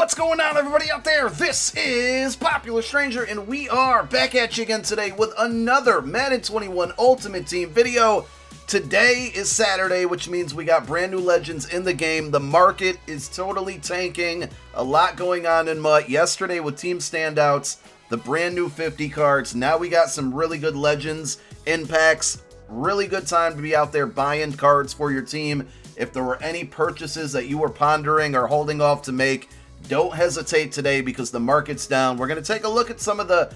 What's going on, everybody out there? This is Popular Stranger, and we are back at you again today with another Madden 21 Ultimate Team video. Today is Saturday, which means we got brand new legends in the game. The market is totally tanking. A lot going on in MUT. Yesterday with team standouts, the brand new 50 cards. Now we got some really good legends in packs. Really good time to be out there buying cards for your team. If there were any purchases that you were pondering or holding off to make, don't hesitate today because the market's down. We're going to take a look at some of the,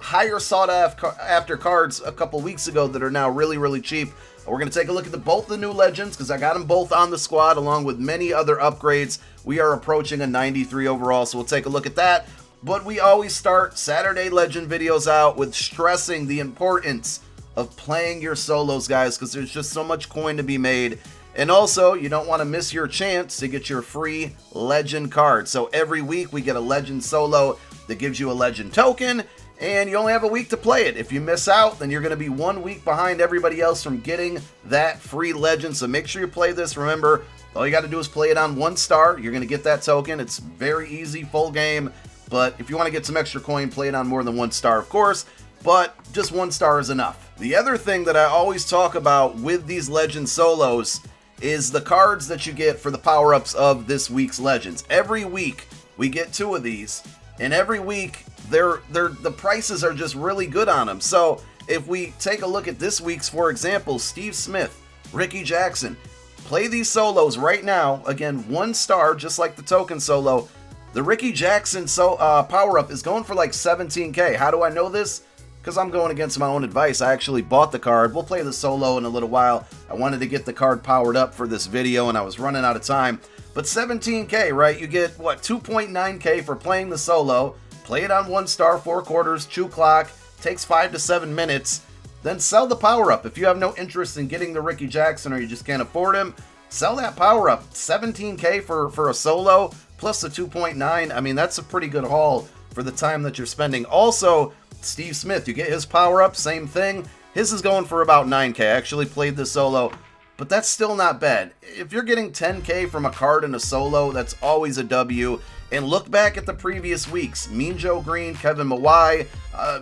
higher sought after cards a couple weeks ago that are now really cheap. We're going to take a look at both the new legends because I got them both on the squad along with many other upgrades. We are approaching a 93 overall, so we'll take a look at that. But we always start Saturday legend videos out with stressing the importance of playing your solos, guys, because there's just so much coin to be made. And also, you don't want to miss your chance to get your free legend card. So every week we get a legend solo that gives you a legend token, and you only have a week to play it. If you miss out, then you're going to be 1 week behind everybody else from getting that free legend. So make sure you play this. Remember, all you got to do is play it on 1 star. You're going to get that token. It's very easy, full game. But if you want to get some extra coin, play it on more than 1 star, of course. But just 1 star is enough. The other thing that I always talk about with these legend solos is the cards that you get for the power-ups of this week's legends. Every week we get 2 of these, and every week the prices are just really good on them. So if we take a look at this week's, for example, Steve Smith, Ricky Jackson, play these solos right now. Again, 1 star, just like the token solo. The Ricky Jackson power-up is going for like 17K. How do I know this? Because I'm going against my own advice. I actually bought the card. We'll play the solo in a little while. I wanted to get the card powered up for this video, and I was running out of time. But 17K, right? You get, 2.9K for playing the solo. Play it on 1 star, 4 quarters, chew clock. Takes 5 to 7 minutes. Then sell the power-up. If you have no interest in getting the Ricky Jackson or you just can't afford him, sell that power-up. 17K for a solo, plus the 2.9. I mean, that's a pretty good haul for the time that you're spending. Also, Steve Smith, you get his power-up, same thing. His is going for about 9K. I actually played the solo, but that's still not bad. If you're getting 10K from a card in a solo, that's always a W. And look back at the previous weeks. Mean Joe Green, Kevin Mawai,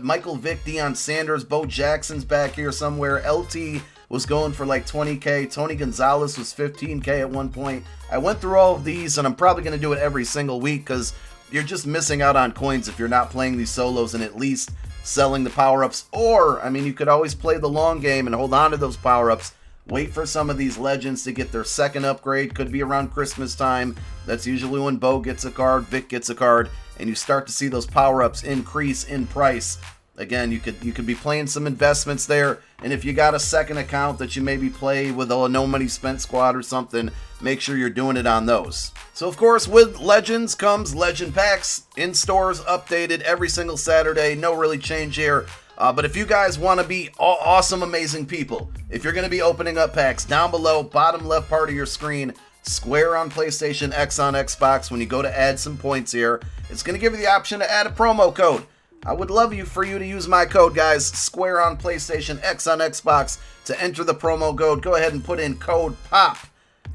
Michael Vick, Deion Sanders, Bo Jackson's back here somewhere. LT was going for like 20K. Tony Gonzalez was 15K at one point. I went through all of these, and I'm probably going to do it every single week because you're just missing out on coins if you're not playing these solos and at least selling the power-ups. Or, I mean, you could always play the long game and hold on to those power-ups. Wait for some of these legends to get their second upgrade. Could be around Christmas time. That's usually when Bo gets a card, Vic gets a card, and you start to see those power-ups increase in price. Again, you could be playing some investments there, and if you got a second account that you maybe play with a no money spent squad or something, make sure you're doing it on those. So of course, with legends comes legend packs in stores, updated every single Saturday. No really change here. But if you guys want to be awesome, amazing people, if you're going to be opening up packs, down below, bottom left part of your screen, Square on PlayStation, X on Xbox, when you go to add some points here, it's going to give you the option to add a promo code. I would love for you to use my code, guys, Square on PlayStation, X on Xbox, to enter the promo code. Go ahead and put in code POP,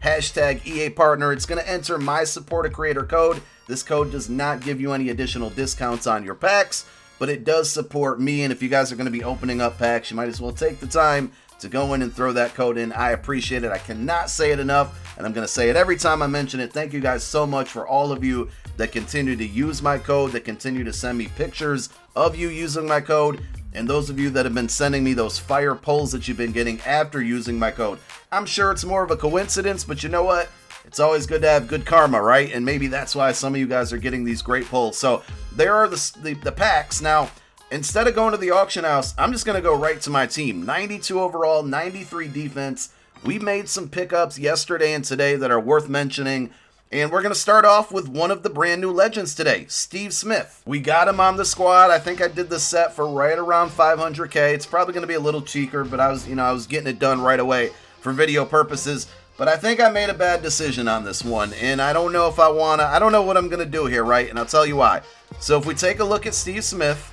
hashtag EA Partner. It's going to enter my Support a Creator code. This code does not give you any additional discounts on your packs, but it does support me, and if you guys are going to be opening up packs, you might as well take the time to go in and throw that code in. I appreciate it. I cannot say it enough, and I'm going to say it every time I mention it. Thank you guys so much for all of you that continue to use my code, that continue to send me pictures of you using my code, and those of you that have been sending me those fire polls that you've been getting after using my code. I'm sure it's more of a coincidence, but you know what? It's always good to have good karma, right? And maybe that's why some of you guys are getting these great polls. So there are the packs. Now, instead of going to the auction house, I'm just going to go right to my team. 92 overall, 93 defense. We made some pickups yesterday and today that are worth mentioning. And we're going to start off with one of the brand new legends today, Steve Smith. We got him on the squad. I think I did the set for right around 500K. It's probably going to be a little cheaper, but I was getting it done right away for video purposes. But I think I made a bad decision on this one, and I don't know if I don't know what I'm going to do here, right? And I'll tell you why. So if we take a look at Steve Smith,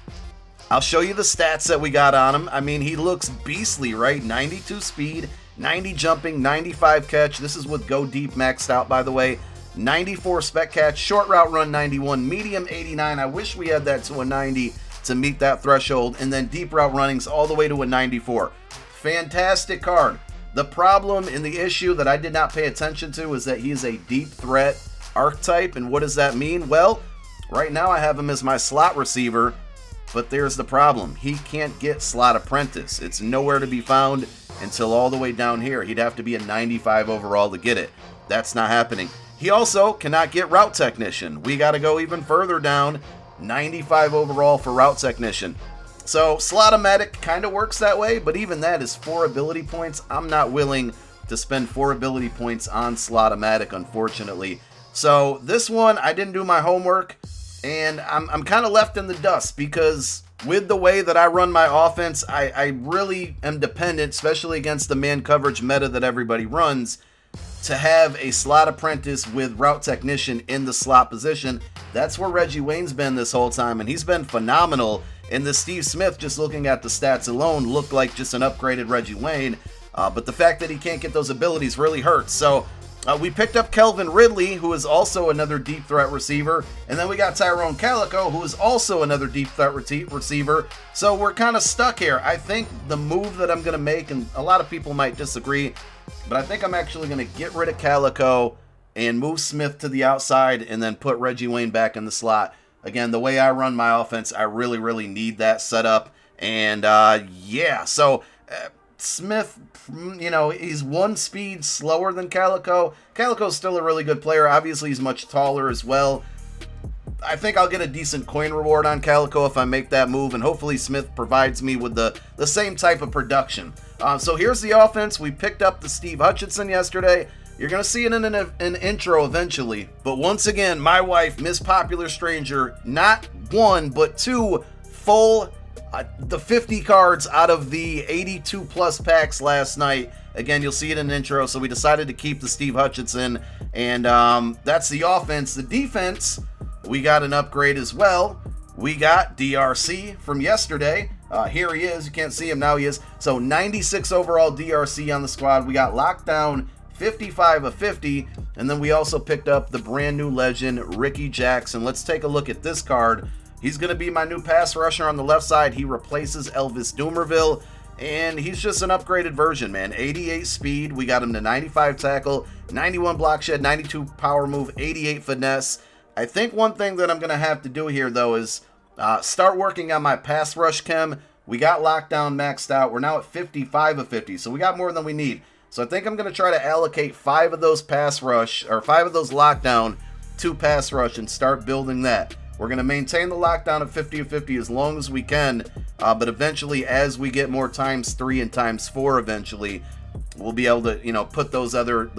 I'll show you the stats that we got on him. I mean, he looks beastly, right? 92 speed, 90 jumping, 95 catch. This is with Go Deep maxed out, by the way. 94 spec catch, short route run 91, medium 89. I wish we had that to a 90 to meet that threshold, and then deep route runnings all the way to a 94. Fantastic card. The problem and the issue that I did not pay attention to is that he is a deep threat archetype. And what does that mean? Well, right now I have him as my slot receiver, but there's the problem. He can't get slot apprentice. It's nowhere to be found until all the way down here. He'd have to be a 95 overall to get it. That's not happening. He also cannot get route technician. We got to go even further down. 95 overall for route technician. So Slot-O-Matic kind of works that way, but even that is 4 ability points. I'm not willing to spend 4 ability points on Slot-O-Matic, unfortunately. So this one, I didn't do my homework, and I'm kind of left in the dust because with the way that I run my offense, I really am dependent, especially against the man coverage meta that everybody runs, to have a slot apprentice with route technician in the slot position. That's where Reggie Wayne's been this whole time, and he's been phenomenal. And the Steve Smith, just looking at the stats alone, looked like just an upgraded Reggie Wayne. But the fact that he can't get those abilities really hurts. So we picked up Kelvin Ridley, who is also another deep threat receiver. And then we got Tyrone Calico, who is also another deep threat receiver. So we're kind of stuck here. I think the move that I'm going to make, and a lot of people might disagree, but I think I'm actually going to get rid of Calico and move Smith to the outside and then put Reggie Wayne back in the slot. Again, the way I run my offense, I really, really need that setup. And yeah, so Smith, you know, he's 1 speed slower than Calico. Calico's still a really good player. Obviously, he's much taller as well. I think I'll get a decent coin reward on Calico if I make that move, and hopefully Smith provides me with the same type of production. So here's the offense. We picked up the Steve Hutchinson yesterday. You're going to see it in an intro eventually. But once again, my wife, Miss Popular Stranger, not 1, but 2 full, the 50 cards out of the 82 plus packs last night. Again, you'll see it in an intro. So we decided to keep the Steve Hutchinson. And that's the offense. The defense, we got an upgrade as well. We got DRC from yesterday. Here he is. You can't see him. Now he is. So 96 overall DRC on the squad. We got Lockdown 55 of 50. And then we also picked up the brand new legend, Ricky Jackson. Let's take a look at this card. He's going to be my new pass rusher on the left side. He replaces Elvis Doomerville. And he's just an upgraded version, man. 88 speed. We got him to 95 tackle, 91 block shed, 92 power move, 88 finesse. I think one thing that I'm going to have to do here, though, is start working on my pass rush chem. We got Lockdown maxed out. We're now at 55 of 50, so we got more than we need. So I think I'm going to try to allocate 5 of those pass rush, or 5 of those Lockdown to pass rush and start building that. We're going to maintain the Lockdown at 50 of 50 as long as we can, but eventually, as we get more ×3 and ×4 eventually, we'll be able to, you know, put those other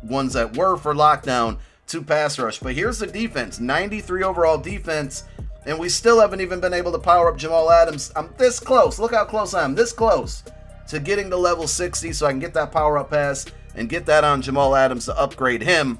ones that were for Lockdown to pass rush. But here's the defense, 93 overall defense, and we still haven't even been able to power up Jamal Adams. I'm this close. Look how close I am. This close to getting to level 60 so I can get that power up pass and get that on Jamal Adams to upgrade him.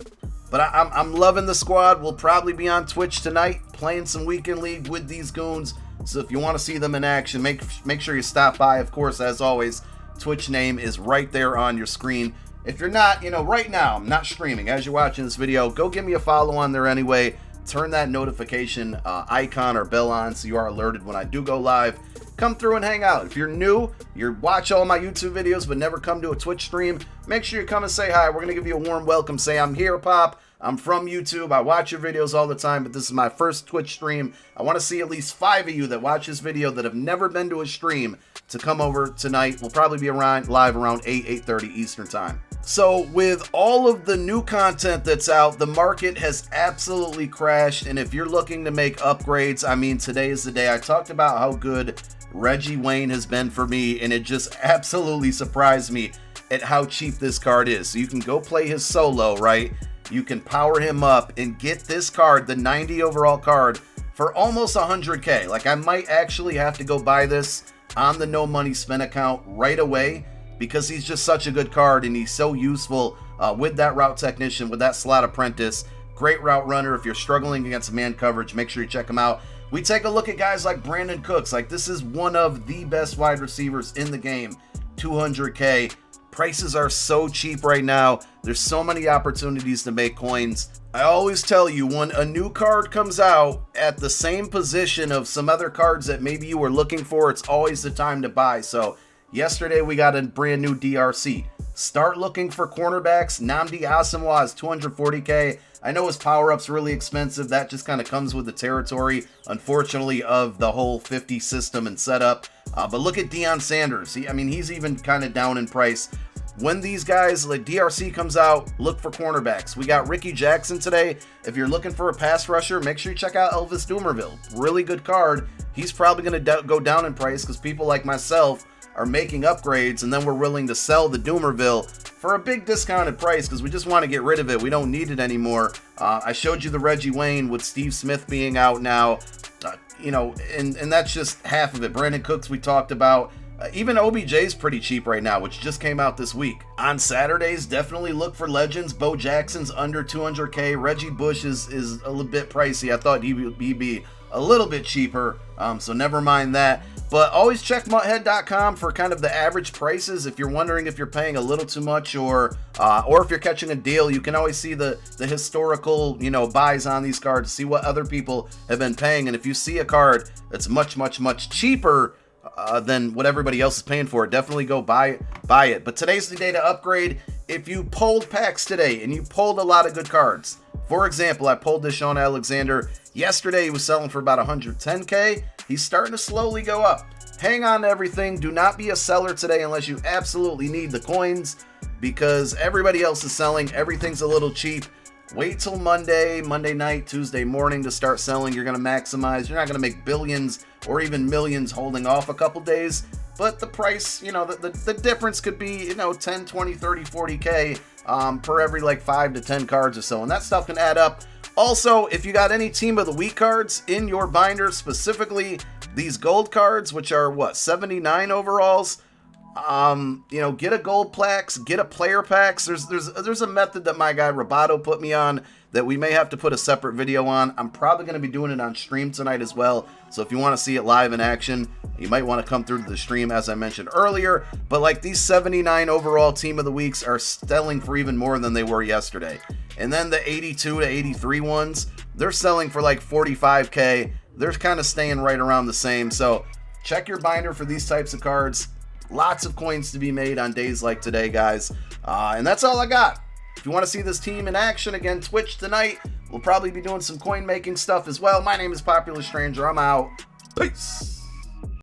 But I'm loving the squad. We'll probably be on Twitch tonight playing some Weekend League with these goons. So if you want to see them in action, make sure you stop by. Of course, as always, Twitch name is right there on your screen. If you're not, you know, right now, I'm not streaming. As you're watching this video, go give me a follow on there anyway. Turn that notification icon or bell on so you are alerted when I do go live. Come through and hang out. If you're new, you watch all my YouTube videos but never come to a Twitch stream, make sure you come and say hi. We're going to give you a warm welcome. Say, I'm here, Pop. I'm from YouTube. I watch your videos all the time, but this is my first Twitch stream. I want to see at least 5 of you that watch this video that have never been to a stream to come over tonight. We'll probably be live around 8:30 Eastern time. So with all of the new content that's out, the market has absolutely crashed. And if you're looking to make upgrades, I mean, today is the day. I talked about how good Reggie Wayne has been for me, and it just absolutely surprised me at how cheap this card is. So you can go play his solo, right? You can power him up and get this card, the 90 overall card, for almost 100K. Like, I might actually have to go buy this on the no money spent account right away because he's just such a good card and he's so useful with that route technician, with that slot apprentice. Great route runner. If you're struggling against man coverage, make sure you check him out. We take a look at guys like Brandon Cooks. Like, this is one of the best wide receivers in the game. 200K. Prices are so cheap right now. There's so many opportunities to make coins. I always tell you, when a new card comes out at the same position of some other cards that maybe you were looking for, it's always the time to buy. So yesterday we got a brand new DRC. Start looking for cornerbacks. Nnamdi Asomugha is 240K. I know his power-up's really expensive. That just kind of comes with the territory, unfortunately, of the whole 50 system and setup. But look at Deion Sanders. He's even kind of down in price. When these guys, like DRC comes out, look for cornerbacks. We got Ricky Jackson today. If you're looking for a pass rusher, make sure you check out Elvis Dumervil. Really good card. He's probably going to go down in price because people like myself are making upgrades, and then we're willing to sell the Dumervil for a big discounted price because we just want to get rid of it. We don't need it anymore. I showed you the Reggie Wayne with Steve Smith being out now. And that's just half of it. Brandon Cooks we talked about. Even OBJ's pretty cheap right now, which just came out this week. On Saturdays, definitely look for legends. Bo Jackson's under 200K. Reggie Bush is a little bit pricey. I thought he'd be a little bit cheaper, so never mind that. But always check mutthead.com for kind of the average prices. If you're wondering if you're paying a little too much or if you're catching a deal, you can always see the historical, buys on these cards, see what other people have been paying. And if you see a card that's much, much, much cheaper than what everybody else is paying for, definitely go buy it. But today's the day to upgrade. If you pulled packs today and you pulled a lot of good cards, for example, I pulled this Sean Alexander. Yesterday he was selling for about 110K. He's starting to slowly go up. Hang on to everything. Do not be a seller today unless you absolutely need the coins, because everybody else is selling. Everything's a little cheap. Wait till Monday night, Tuesday morning to start selling. You're going to maximize. You're not going to make billions or even millions holding off a couple days. But the price, the difference could be, 10, 20, 30, 40K per every like 5 to 10 cards or so. And that stuff can add up. Also, if you got any Team of the Week cards in your binder, specifically these gold cards, which are 79 overalls, get a gold plaques, get a player packs. There's a method that my guy Roboto put me on that we may have to put a separate video on. I'm probably going to be doing it on stream tonight as well. So if you want to see it live in action, you might want to come through to the stream, as I mentioned earlier. But like these 79 overall Team of the Weeks are selling for even more than they were yesterday. And then the 82 to 83 ones, they're selling for like 45K. They're kind of staying right around the same. So check your binder for these types of cards. Lots of coins to be made on days like today, guys. And that's all I got. If you want to see this team in action, again, Twitch tonight. We'll probably be doing some coin making stuff as well. My name is Popular Stranger. I'm out. Peace.